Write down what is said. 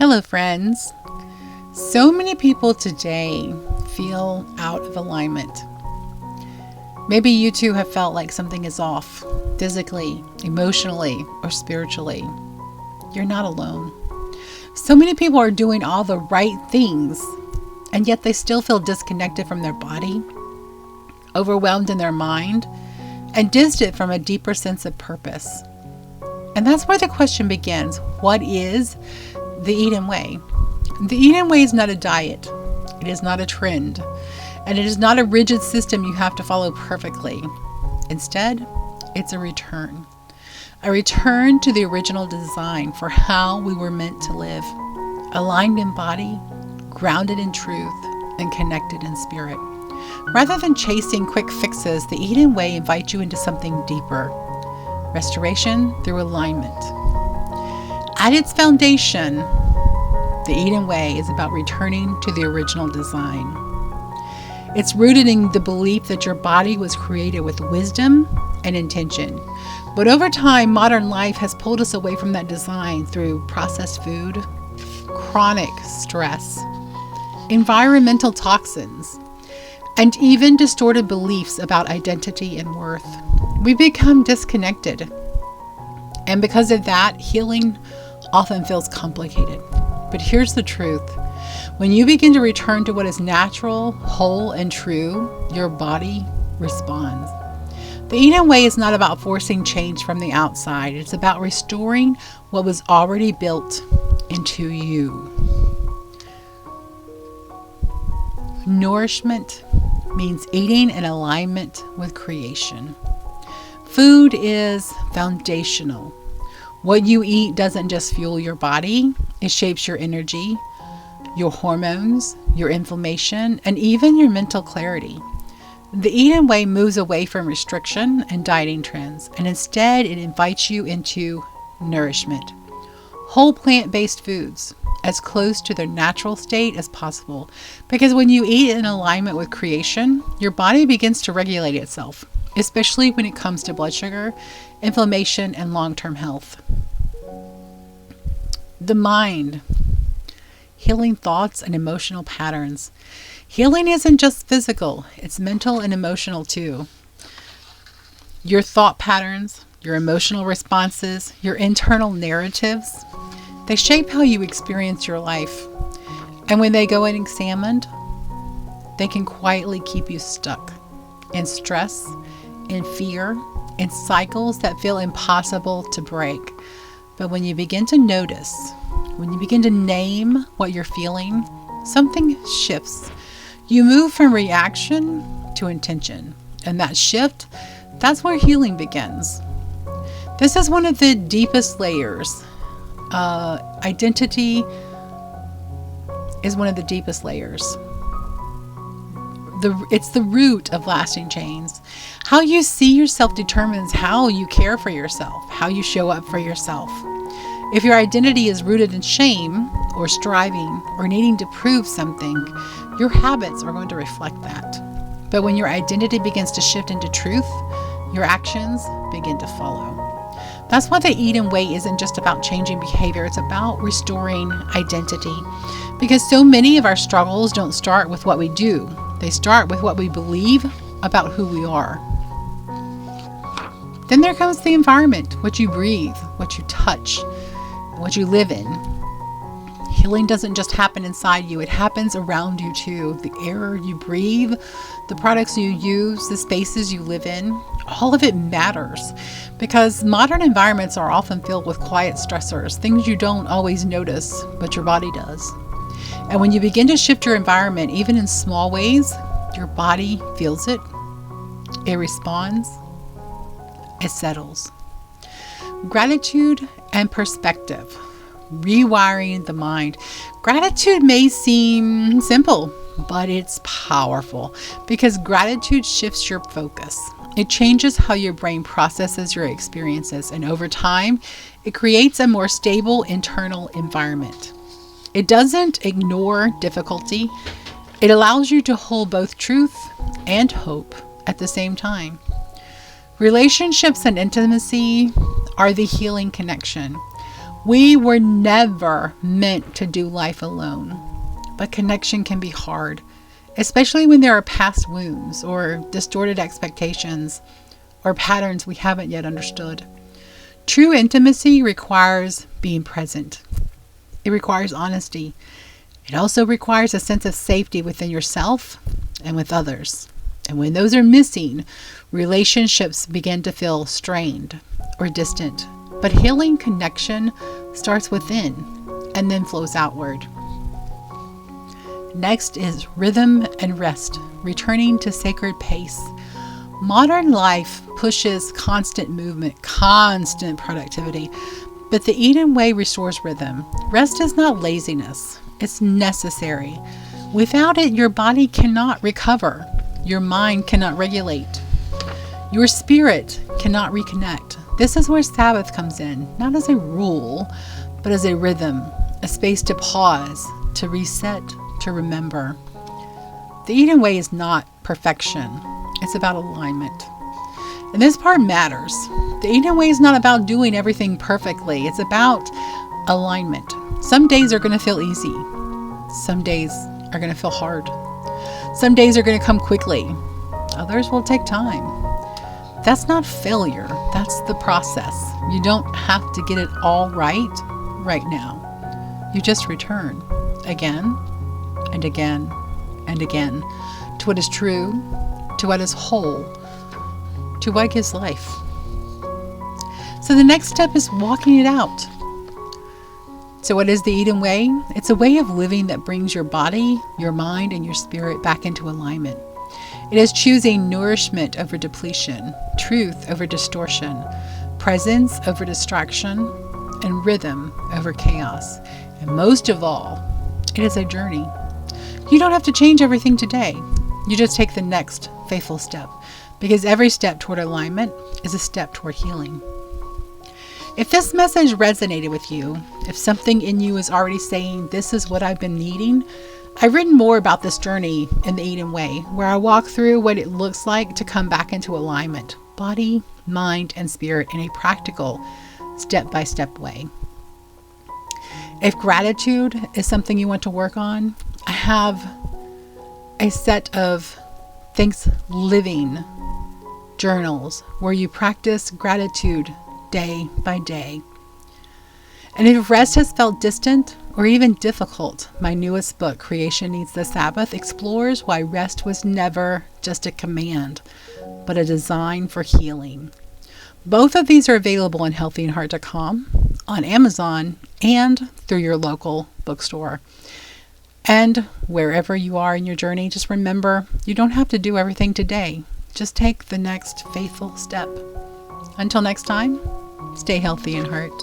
Hello, friends. So many people today feel out of alignment. Maybe you too have felt like something is off, physically, emotionally, or spiritually. You're not alone. So many people are doing all the right things, and yet they still feel disconnected from their body, overwhelmed in their mind, and distant from a deeper sense of purpose. And that's where the question begins. What is the Eden Way? The Eden Way is not a diet. It is not a trend. And it is not a rigid system you have to follow perfectly. Instead, it's a return. A return to the original design for how we were meant to live. Aligned in body, grounded in truth, and connected in spirit. Rather than chasing quick fixes, the Eden Way invites you into something deeper. Restoration through alignment. At its foundation, the Eden Way is about returning to the original design. It's rooted in the belief that your body was created with wisdom and intention. But over time, modern life has pulled us away from that design through processed food, chronic stress, environmental toxins, and even distorted beliefs about identity and worth. We become disconnected. And because of that, healing often feels complicated. But here's the truth. When you begin to return to what is natural, whole, and true, your body responds. The Eden Way is not about forcing change from the outside. It's about restoring what was already built into you. Nourishment means eating in alignment with creation. Food is foundational. What you eat doesn't just fuel your body, it shapes your energy, your hormones, your inflammation, and even your mental clarity. The Eden Way moves away from restriction and dieting trends, and instead it invites you into nourishment. Whole plant-based foods, as close to their natural state as possible, because when you eat in alignment with creation, your body begins to regulate itself, especially when it comes to blood sugar, inflammation, and long-term health. The mind, healing thoughts and emotional patterns. Healing isn't just physical, it's mental and emotional too. Your thought patterns, your emotional responses, your internal narratives, they shape how you experience your life. And when they go unexamined, they can quietly keep you stuck in stress, in fear, in cycles that feel impossible to break. But when you begin to notice, when you begin to name what you're feeling, something shifts. You move from reaction to intention. And that shift, that's where healing begins. This is one of the deepest layers. Identity is one of the deepest layers. It's the root of lasting change. How you see yourself determines how you care for yourself, how you show up for yourself. If your identity is rooted in shame or striving or needing to prove something, your habits are going to reflect that. But when your identity begins to shift into truth, your actions begin to follow. That's why the Eden Way isn't just about changing behavior, it's about restoring identity. Because so many of our struggles don't start with what we do. They start with what we believe about who we are. Then there comes the environment, what you breathe, what you touch, what you live in. Healing doesn't just happen inside you, it happens around you too. The air you breathe, the products you use, the spaces you live in, all of it matters. Because modern environments are often filled with quiet stressors, things you don't always notice, but your body does. And when you begin to shift your environment, even in small ways, your body feels it, it responds, it settles. Gratitude and perspective. Rewiring the mind. Gratitude may seem simple, but it's powerful because gratitude shifts your focus. It changes how your brain processes your experiences, and over time, it creates a more stable internal environment. It doesn't ignore difficulty. It allows you to hold both truth and hope at the same time. Relationships and intimacy are the healing connection. We were never meant to do life alone, but connection can be hard, especially when there are past wounds or distorted expectations or patterns we haven't yet understood. True intimacy requires being present. It requires honesty. It also requires a sense of safety within yourself and with others. And when those are missing, relationships begin to feel strained or distant. But healing connection starts within and then flows outward. Next is rhythm and rest, returning to sacred pace. Modern life pushes constant movement, constant productivity, but the Eden way restores rhythm. Rest is not laziness, it's necessary. Without it, your body cannot recover, your mind cannot regulate, your spirit cannot reconnect. This is where Sabbath comes in, not as a rule, but as a rhythm, a space to pause, to reset, to remember. The Eden way is not perfection. It's about alignment. And this part matters. The Eden way is not about doing everything perfectly. It's about alignment. Some days are going to feel easy. Some days are going to feel hard. Some days are going to come quickly. Others will take time. That's not failure. That's the process. You don't have to get it all right now. You just return again and again and again to what is true, to what is whole, to what gives life. So the next step is walking it out. So what is the Eden way? It's a way of living that brings your body, your mind, and your spirit back into alignment. It is choosing nourishment over depletion, truth over distortion, presence over distraction, and rhythm over chaos. And most of all, it is a journey. You don't have to change everything today. You just take the next faithful step, because every step toward alignment is a step toward healing. If this message resonated with you, if something in you is already saying, this is what I've been needing, I've written more about this journey in the Eden Way, where I walk through what it looks like to come back into alignment, body, mind, and spirit in a practical, step-by-step way. If gratitude is something you want to work on, I have a set of thanks living journals where you practice gratitude day by day. And if rest has felt distant or even difficult, my newest book, Creation Needs the Sabbath, explores why rest was never just a command, but a design for healing. Both of these are available on healthyandheart.com, on Amazon, and through your local bookstore. And wherever you are in your journey, just remember, you don't have to do everything today. Just take the next faithful step. Until next time, stay healthy in heart.